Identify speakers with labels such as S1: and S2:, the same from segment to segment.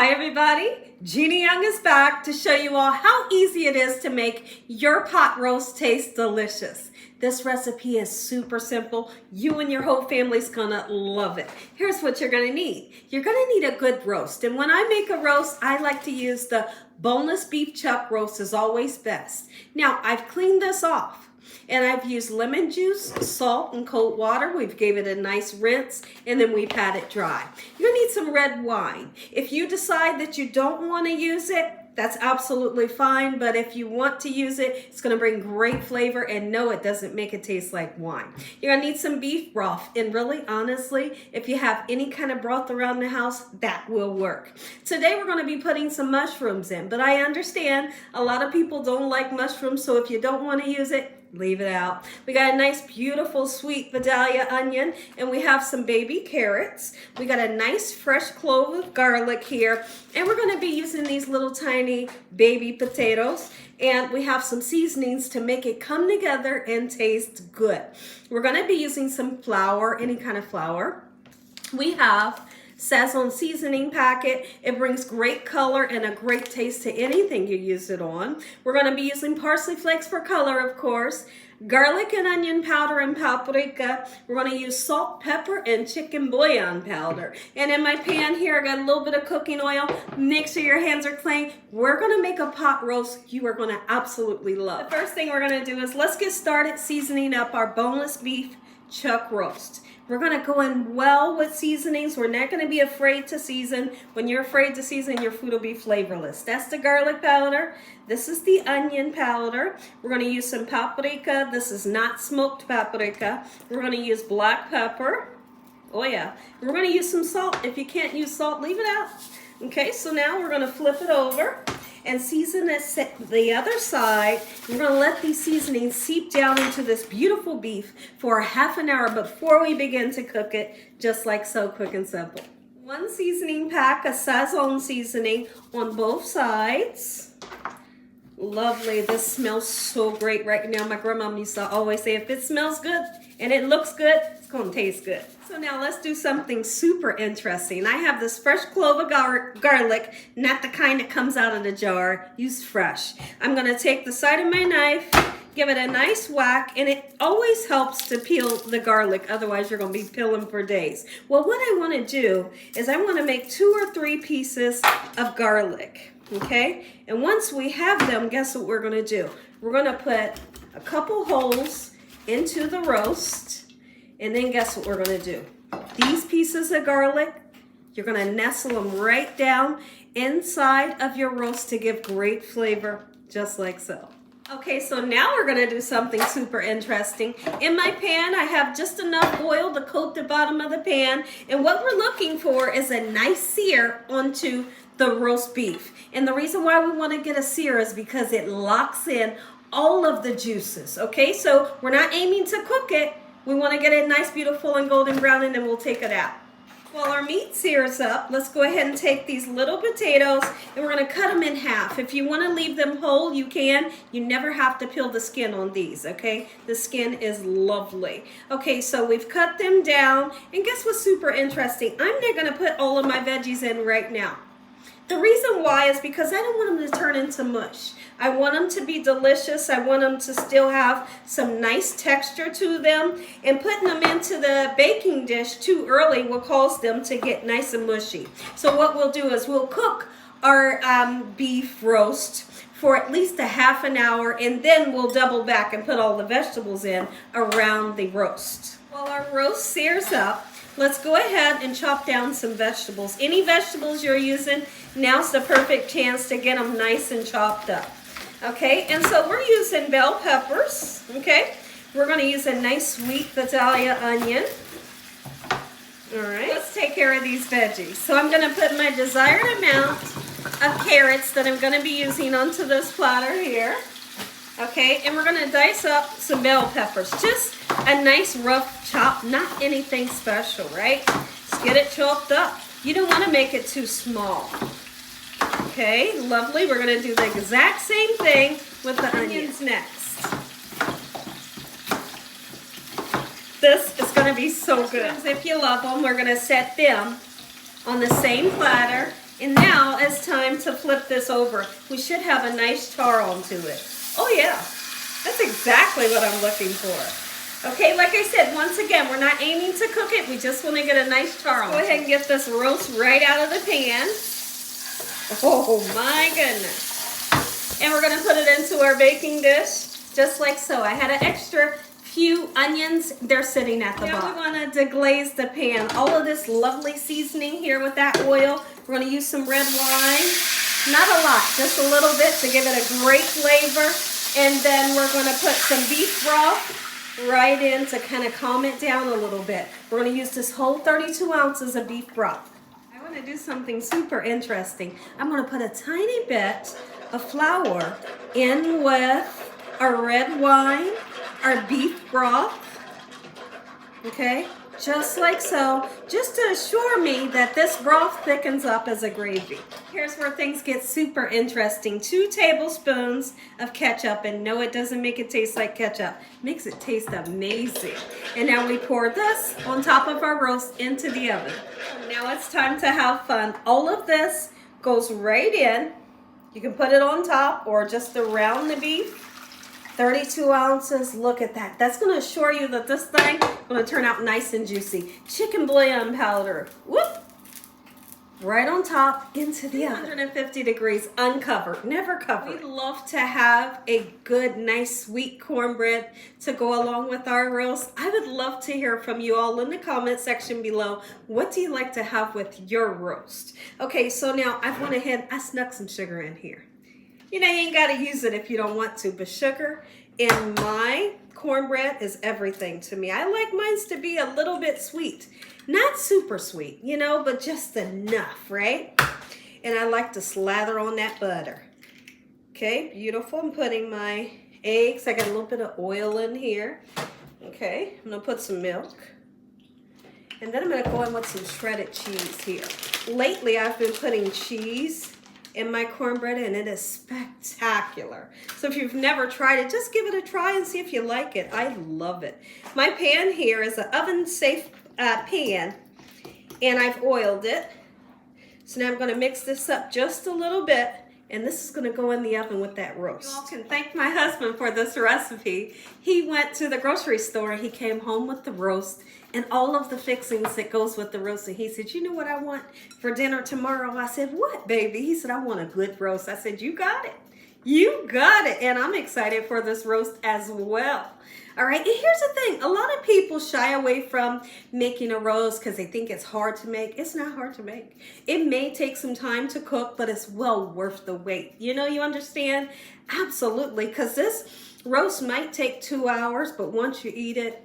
S1: Hi everybody, Gina Young is back to show you all how easy it is to make your pot roast taste delicious. This recipe is super simple. You and your whole family's gonna love it. Here's what you're gonna need. You're gonna need a good roast. And when I make a roast, I like to use the boneless beef chuck roast is always best. Now, I've cleaned this off. And I've used lemon juice, salt, and cold water. We've gave it a nice rinse, and then we've had it dry. You're gonna need some red wine. If you decide that you don't wanna use it, that's absolutely fine, but if you want to use it, it's gonna bring great flavor, and no, it doesn't make it taste like wine. You're gonna need some beef broth, and really, honestly, if you have any kind of broth around the house, that will work. Today, we're gonna be putting some mushrooms in, but I understand a lot of people don't like mushrooms, so if you don't wanna use it, leave it out. We got a nice, beautiful, sweet Vidalia onion, and we have some baby carrots. We got a nice, fresh clove of garlic here, and we're gonna be using these little tiny baby potatoes, and we have some seasonings to make it come together and taste good. We're gonna be using some flour, any kind of flour. We have Sazon seasoning packet. It brings great color and a great taste to anything you use it on. We're going to be using parsley flakes for color, of course. Garlic and onion powder and paprika. We're going to use salt, pepper, and chicken bouillon powder. And in my pan here, I got a little bit of cooking oil. Make sure your hands are clean. We're going to make a pot roast you are going to absolutely love. The first thing we're going to do is let's get started seasoning up our boneless beef chuck roast. We're going to go in well with seasonings. We're not going to be afraid to season. When you're afraid to season, your food will be flavorless. That's the garlic powder. This is the onion powder. We're going to use some paprika. This is not smoked paprika. We're going to use black pepper. Oh yeah. We're going to use some salt. If you can't use salt, leave it out. Okay, so now we're going to flip it over and season this the other side. We're gonna let these seasonings seep down into this beautiful beef for a half an hour before we begin to cook it, just like so, quick and simple. One seasoning pack, a Sazon seasoning on both sides. Lovely, this smells so great right now. My grandma used to always say, if it smells good and it looks good, it's gonna taste good. So now let's do something super interesting. I have this fresh clove of garlic, not the kind that comes out of the jar, use fresh. I'm gonna take the side of my knife, give it a nice whack, and it always helps to peel the garlic, otherwise you're gonna be peeling for days. Well, what I wanna do is I wanna make 2 or 3 pieces of garlic, okay? And once we have them, guess what we're gonna do? We're gonna put a couple holes into the roast, and then guess what we're gonna do? These pieces of garlic, you're gonna nestle them right down inside of your roast to give great flavor, just like so. Okay, so now we're gonna do something super interesting. In my pan, I have just enough oil to coat the bottom of the pan, and what we're looking for is a nice sear onto the roast beef. And the reason why we wanna get a sear is because it locks in all of the juices, okay? So we're not aiming to cook it. We want to get it nice, beautiful, and golden brown, and then we'll take it out. While our meat sears up, let's go ahead and take these little potatoes, and we're going to cut them in half. If you want to leave them whole, you can. You never have to peel the skin on these, okay? The skin is lovely. Okay, so we've cut them down, and guess what's super interesting? I'm not going to put all of my veggies in right now. The reason why is because I don't want them to turn into mush. I want them to be delicious. I want them to still have some nice texture to them. And putting them into the baking dish too early will cause them to get nice and mushy. So what we'll do is we'll cook our beef roast for at least a half an hour, and then we'll double back and put all the vegetables in around the roast. While our roast sears up, let's go ahead and chop down some vegetables. Any vegetables you're using, now's the perfect chance to get them nice and chopped up. Okay, and so we're using bell peppers, okay? We're gonna use a nice sweet Vidalia onion. All right, let's take care of these veggies. So I'm gonna put my desired amount of carrots that I'm gonna be using onto this platter here. Okay, and we're gonna dice up some bell peppers. Just a nice rough chop, not anything special, right? Just get it chopped up. You don't wanna make it too small. Okay, lovely. We're gonna do the exact same thing with the onions next. This is going to be so good. If you love them, we're going to set them on the same platter And now it's time to flip this over. We should have a nice char onto it. Oh yeah, that's exactly what I'm looking for. Okay, like I said, once again, we're not aiming to cook it. We just want to get a nice char on. Go ahead and get this roast right out of the pan. Oh my goodness. And we're going to put it into our baking dish, just like so. I had an extra few onions. They're sitting at the bottom. Now we want to deglaze the pan. All of this lovely seasoning here with that oil. We're going to use some red wine. Not a lot, just a little bit to give it a great flavor. And then we're going to put some beef broth right in to kind of calm it down a little bit. We're going to use this whole 32 ounces of beef broth. I want to do something super interesting. I'm going to put a tiny bit of flour in with our red wine, our beef broth, okay? Just like so, just to assure me that this broth thickens up as a gravy. Here's where things get super interesting. 2 tablespoons of ketchup, and no, it doesn't make it taste like ketchup. It makes it taste amazing. And now we pour this on top of our roast into the oven. Now it's time to have fun. All of this goes right in. You can put it on top or just around the beef. 32 ounces, look at that. That's gonna assure you that this thing is gonna turn out nice and juicy. Chicken bouillon powder, whoop, right on top into the oven. 150 degrees, uncovered, never covered. We love to have a good, nice, sweet cornbread to go along with our roast. I would love to hear from you all in the comment section below. What do you like to have with your roast? Okay, so now I went ahead, I snuck some sugar in here. You know, you ain't got to use it if you don't want to, but sugar in my cornbread is everything to me. I like mine to be a little bit sweet. Not super sweet, you know, but just enough, right? And I like to slather on that butter. Okay, beautiful. I'm putting my eggs. I got a little bit of oil in here. Okay, I'm going to put some milk. And then I'm going to go in with some shredded cheese here. Lately, I've been putting cheese in my cornbread, and it is spectacular. So if you've never tried it, just give it a try and see if you like it. I love it. My pan here is an oven-safe pan, and I've oiled it. So now I'm going to mix this up just a little bit, and this is going to go in the oven with that roast. You all can thank my husband for this recipe. He went to the grocery store, and he came home with the roast and all of the fixings that goes with the roast. And he said, you know what I want for dinner tomorrow? I said, what, baby? He said, I want a good roast. I said, you got it. You got it. And I'm excited for this roast as well. All right, and here's the thing. A lot of people shy away from making a roast because they think it's hard to make. It's not hard to make. It may take some time to cook, but it's well worth the wait. You know, you understand? Absolutely, because this roast might take 2 hours, but once you eat it,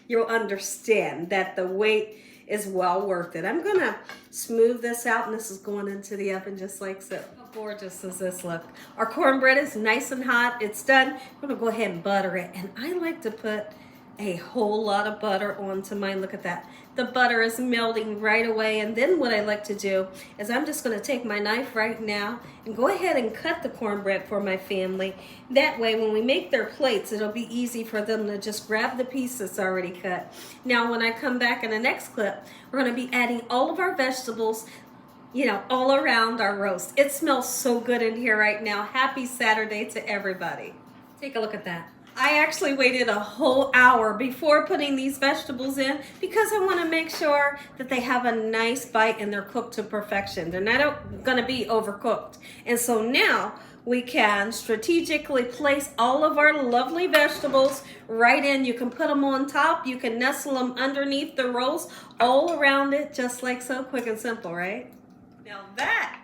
S1: you'll understand that the wait is well worth it. I'm gonna smooth this out, and this is going into the oven just like so. How gorgeous does this look? Our cornbread is nice and hot. It's done. I'm gonna go ahead and butter it, and I like to put a whole lot of butter onto mine. Look at that. The butter is melting right away. And then what I like to do is I'm just going to take my knife right now and go ahead and cut the cornbread for my family. That way when we make their plates, it'll be easy for them to just grab the piece that's already cut. Now when I come back in the next clip, we're going to be adding all of our vegetables, you know, all around our roast. It smells so good in here right now. Happy Saturday to everybody. Take a look at that. I actually waited a whole hour before putting these vegetables in because I want to make sure that they have a nice bite and they're cooked to perfection. They're not going to be overcooked. And so now we can strategically place all of our lovely vegetables right in. You can put them on top. You can nestle them underneath the roast, all around it, just like so. Quick and simple, right? Now that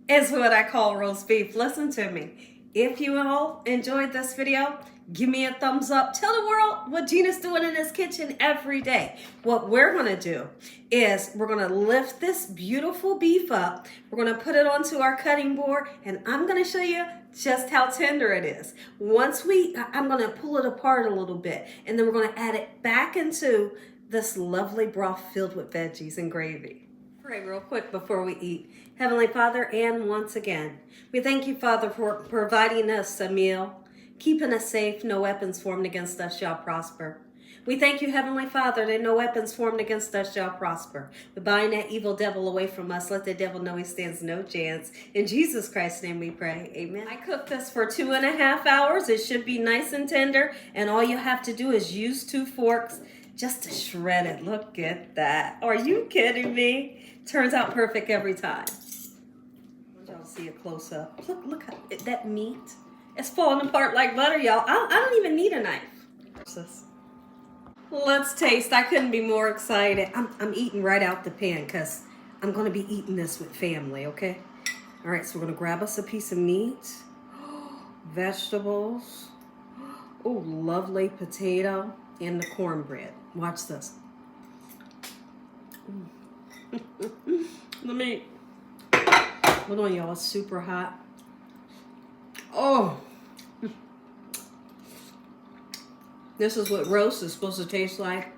S1: is what I call roast beef. Listen to me. If you all enjoyed this video, give me a thumbs up. Tell the world what Gina's doing in this kitchen every day. What we're going to do is we're going to lift this beautiful beef up. We're going to put it onto our cutting board, and I'm going to show you just how tender it is. I'm going to pull it apart a little bit, and then we're going to add it back into this lovely broth filled with veggies and gravy. Pray real quick before we eat. Heavenly Father, and once again, we thank you, Father, for providing us a meal, keeping us safe. No weapons formed against us shall prosper. We thank you, Heavenly Father, that no weapons formed against us shall prosper. We bind that evil devil away from us. Let the devil know he stands no chance. In Jesus Christ's name we pray. Amen. I cooked this for 2.5 hours. It should be nice and tender. And all you have to do is use 2 forks just to shred it. Look at that. Are you kidding me? Turns out perfect every time. Y'all see a close up. Look how that meat. It's falling apart like butter, y'all. I don't even need a knife. Let's taste. I couldn't be more excited. I'm eating right out the pan because I'm going to be eating this with family, okay? All right, so we're going to grab us a piece of meat. Vegetables. Oh, lovely potato. And the cornbread. Watch this. Let me... Hold on, y'all. It's super hot. Oh! This is what roast is supposed to taste like.